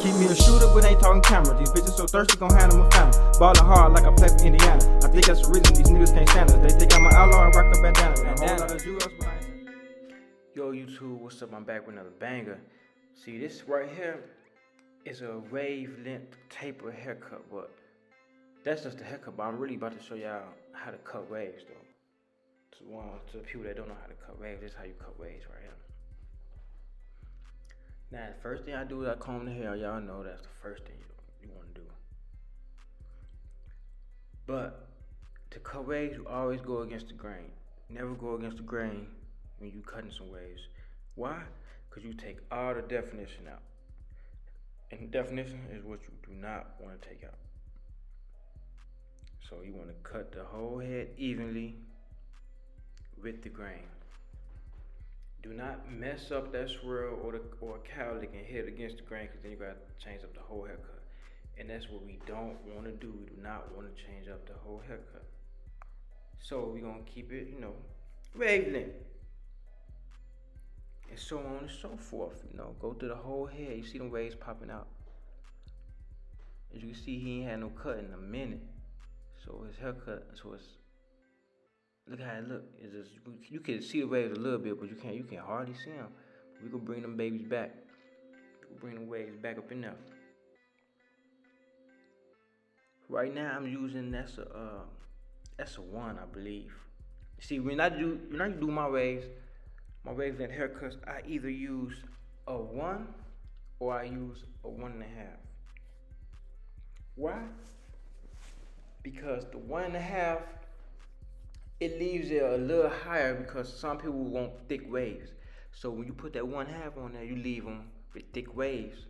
Keep me a shooter, but ain't talking camera. These bitches so thirsty, gon' handle my family. Ballin' hard like I play for Indiana. I think that's the reason these niggas can't stand us. They think I'm an outlaw and rock a bandana. A whole lot of jewels behind it. Yo YouTube, what's up? I'm back with another banger. See, this right here is a wavelength taper haircut, but that's just the haircut. But I'm really about to show y'all how to cut waves though. To the people that don't know how to cut waves, this is how you cut waves right here. Now, the first thing I do is I comb the hair. Y'all know that's the first thing you want to do. But to cut waves, you always go against the grain. Never go against the grain when you cutting some waves. Why? Because you take all the definition out. And definition is what you do not want to take out. So you want to cut the whole head evenly with the grain. Do not mess up that swirl or a cowlick and hit against the grain, because then you got to change up the whole haircut. And that's what we don't want to do. We do not want to change up the whole haircut. So we're going to keep it, wavelength. And so on and so forth, go through the whole head. You see them waves popping out. As you can see, he ain't had no cut in a minute. So his haircut, look how it look. It's just, you can see the waves a little bit, but you can't hardly see them. We gonna bring them babies back. We'll bring the waves back up in there. Right now I'm using that's a 1, I believe. See, when I do my waves and haircuts, I either use a 1 or I use a 1.5. Why? Because the 1.5, it leaves it a little higher, because some people want thick waves. So when you put that 1/2 on there, you leave them with thick waves,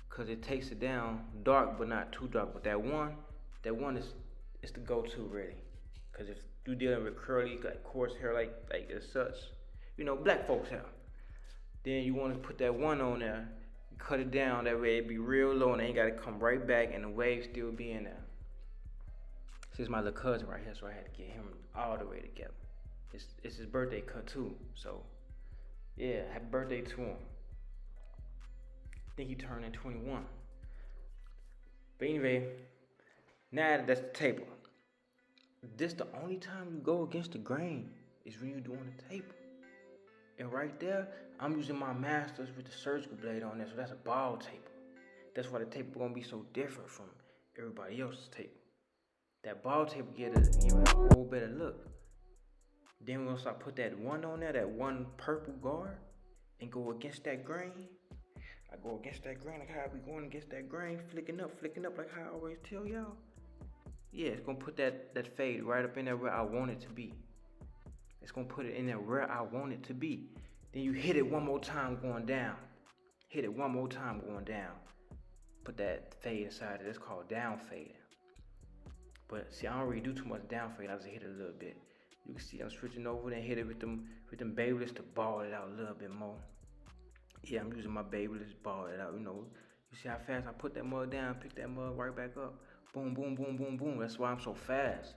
because it takes it down dark but not too dark. But that one is the go-to really, because if you're dealing with curly, like coarse hair like as such, black folks hair, then you want to put that 1 on there, cut it down, that way it be real low and it ain't got to come right back and the waves still be in there. This is my little cousin right here, so I had to get him all the way together. It's his birthday cut too, so yeah, happy birthday to him. I think he turned in 21. But anyway, now that's the taper. This the only time you go against the grain is when you're doing the taper. And right there, I'm using my masters with the surgical blade on there, so that's a ball taper. That's why the taper gonna be so different from everybody else's taper. That ball taper give it a whole better look. Then we're gonna start put that 1 on there, that 1 purple guard, and go against that grain. I go against that grain, like how I be going against that grain, flicking up, like how I always tell y'all. Yeah, it's gonna put that fade right up in there where I want it to be. It's gonna put it in there where I want it to be. Then you hit it one more time going down. Hit it one more time going down. Put that fade inside it. It's called down fade. But see, I don't really do too much down fade. I just hit it a little bit. You can see I'm switching over and hit it with them Babyliss to ball it out a little bit more. Yeah, I'm using my Babyliss to ball it out. You see how fast I put that mug down, pick that mug right back up. Boom, boom, boom, boom, boom. That's why I'm so fast.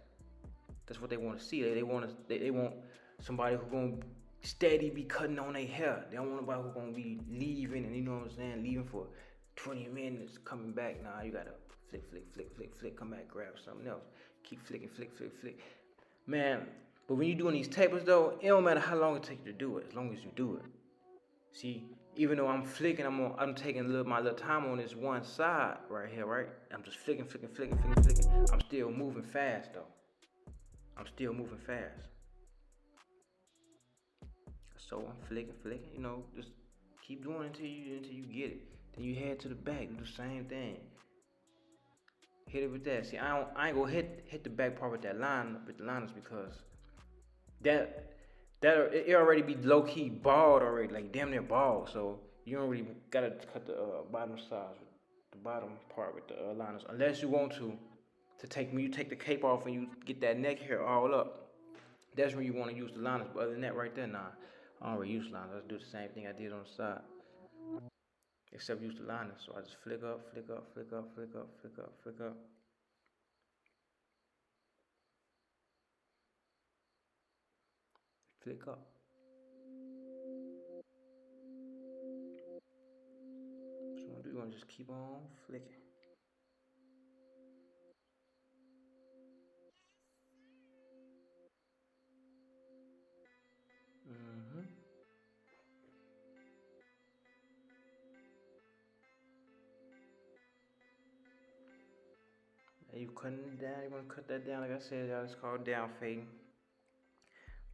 That's what they want to see. They want somebody who's gonna steady be cutting on their hair. They don't want nobody who's gonna be leaving, and leaving for 20 minutes, coming back. Nah, you gotta flick, come back, grab something else. Keep flicking, flick. Man, but when you're doing these tapers though, it don't matter how long it takes you to do it, as long as you do it. See, even though I'm flicking, I'm taking my little time on this one side right here, right? I'm just flicking. I'm still moving fast though. So I'm flicking, just keep doing it until you get it. Then you head to the back, do the same thing. Hit it with that. See, I ain't gonna hit the back part with the liners, because it already be low key bald already, like damn near bald. So you don't really gotta cut the bottom sides, the bottom part with the liners, unless you want to when you take the cape off and you get that neck hair all up. That's when you want to use the liners. But other than that, right there, nah, I don't really use liners. I just do the same thing I did on the side, except use the liners. So I just flick up. Flick up. Just want to do we're gonna just keep on flicking. Mm-hmm. And you cutting it down, you wanna cut that down, like I said, y'all, it's called down fading.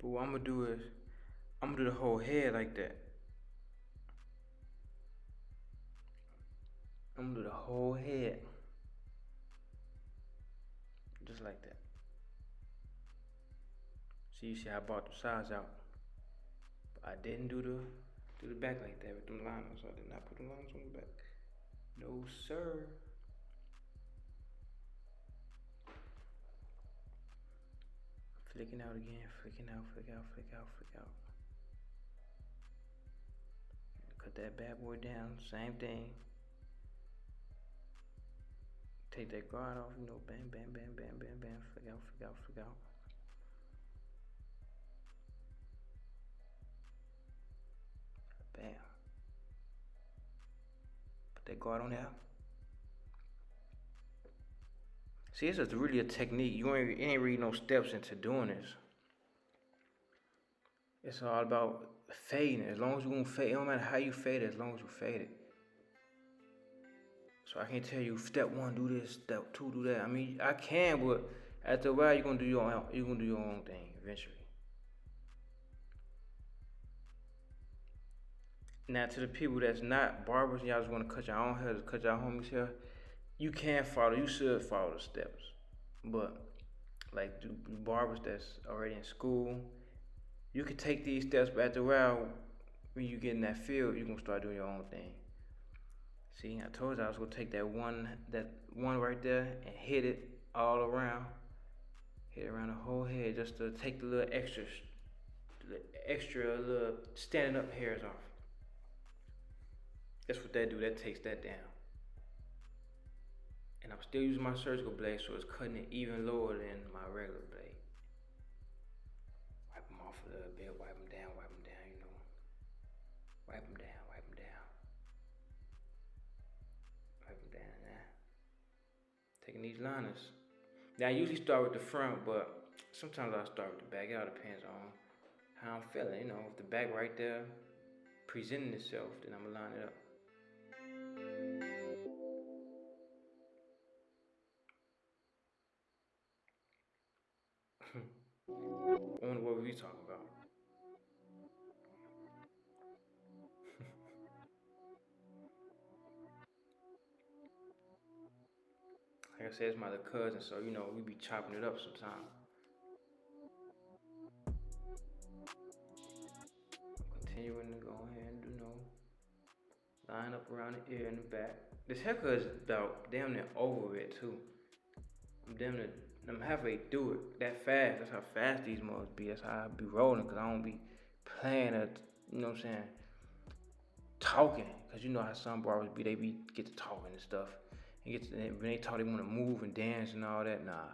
But what I'm gonna do is, I'm gonna do the whole head like that. I'm gonna do the whole head. Just like that. See, you see, I brought the sides out. But I didn't do the back like that with them liners. I did not put the liners on the back. No, sir. Flicking out again, flicking out, flick out, flick out, flick out. Cut that bad boy down, same thing. Take that guard off, bam, bam, bam, bam, bam, bam, flick out, flick out, flick out. Bam. Put that guard on there. See, it's just really a technique. You ain't really no steps into doing this. It's all about fading. As long as you gonna fade, it don't matter how you fade it, as long as you fade it. So I can't tell you step 1 do this, step 2 do that. I mean, I can, but after a while you're gonna do your own thing eventually. Now to the people that's not barbers, y'all just wanna cut your own hair, cut your homies hair. You can follow, you should follow the steps. But like the barbers that's already in school, you can take these steps, but after a while, when you get in that field, you're gonna start doing your own thing. See, I told you I was gonna take that one right there and hit it all around. Hit it around the whole head just to take the little extra little standing up hairs off. That's what that do, that takes that down. And I'm still using my surgical blade, so it's cutting it even lower than my regular blade. Wipe them off a little bit, wipe them down, Wipe them down, Wipe them down. Wipe them down now. Taking these liners. Now I usually start with the front, but sometimes I start with the back. It all depends on how I'm feeling. If the back right there presenting itself, then I'm gonna line it up. I wonder what we talking about. Like I said, it's my little cousin, so we be chopping it up sometimes. Continuing to go ahead and line up around the ear and the back. This haircut is about damn near over it too. I'm halfway through it that fast. That's how fast these must be. That's how I be rolling, cause I don't be playing at, talking. Cause you know how some barbers be, they get to talking and stuff. When they talk, they want to move and dance and all that. Nah,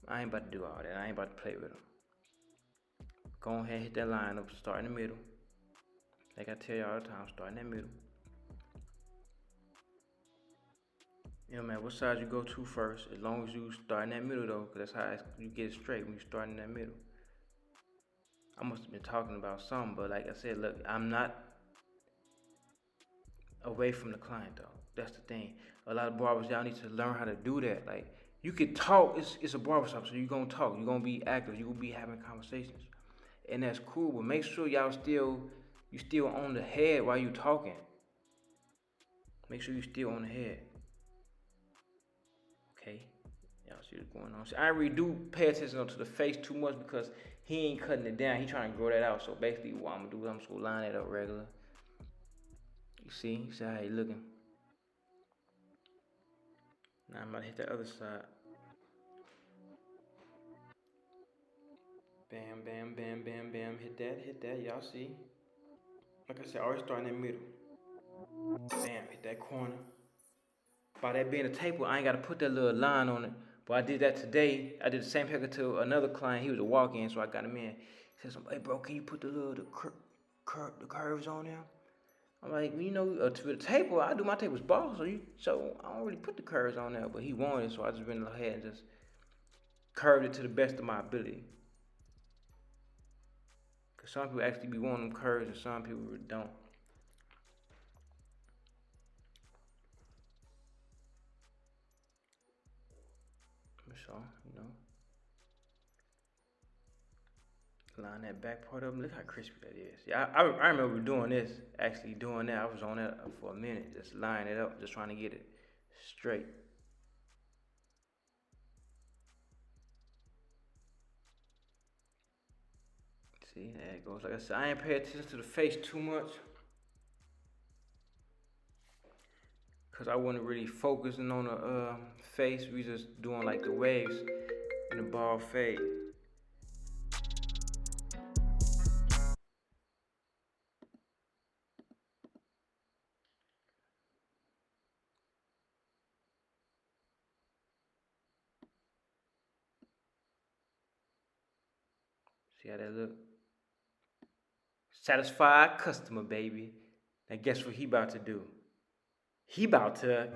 I ain't about to do all that. I ain't about to play with them. Go ahead and hit that line up, start in the middle. Like I tell you all the time, start in that middle. Man, what side you go to first, as long as you start in that middle though, because that's how you get it straight when you start in that middle. I must have been talking about something, but like I said, look, I'm not away from the client though. That's the thing. A lot of barbers, y'all need to learn how to do that. Like, you can talk, it's a barbershop, so you're gonna talk, you're gonna be active, you're gonna be having conversations. And that's cool, but make sure you still on the head while you talking. Make sure you still on the head. Okay, y'all see what's going on. See, I really do pay attention to the face too much because he ain't cutting it down. He trying to grow that out. So basically what I'm gonna do is I'm just gonna line it up regular. You see how he looking. Now I'm about to hit the other side. Bam, bam, bam, bam, bam. Hit that. Y'all see? Like I said, I always start in the middle. Bam, hit that corner. By that being a taper, I ain't got to put that little line on it. But I did that today. I did the same haircut to another client. He was a walk-in, so I got him in. He said, "Hey, bro, can you put the curves on there?" I'm like, you know, to the table, I do my tables ball, so I don't really put the curves on there, but he wanted it, so I just went ahead and just curved it to the best of my ability. Cause some people actually be wanting them curves and some people don't. So, you know, line that back part up. Look how crispy that is. Yeah, I remember doing this, actually doing that. I was on that for a minute, just lining it up, just trying to get it straight. See, there it goes. Like I said, I ain't pay attention to the face too much, cause I wasn't really focusing on the face. We just doing like the waves and the ball fade. See how that look? Satisfied customer, baby. Now guess what he about to do? He about to...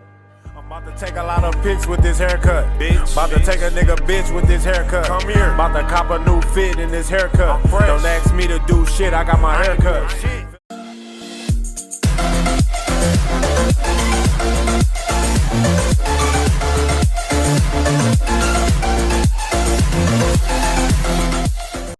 I'm about to take a lot of pics with this haircut, bitch. About to take a nigga bitch with this haircut. Come here. About to cop a new fit in this haircut. Don't ask me to do shit, I got my haircut.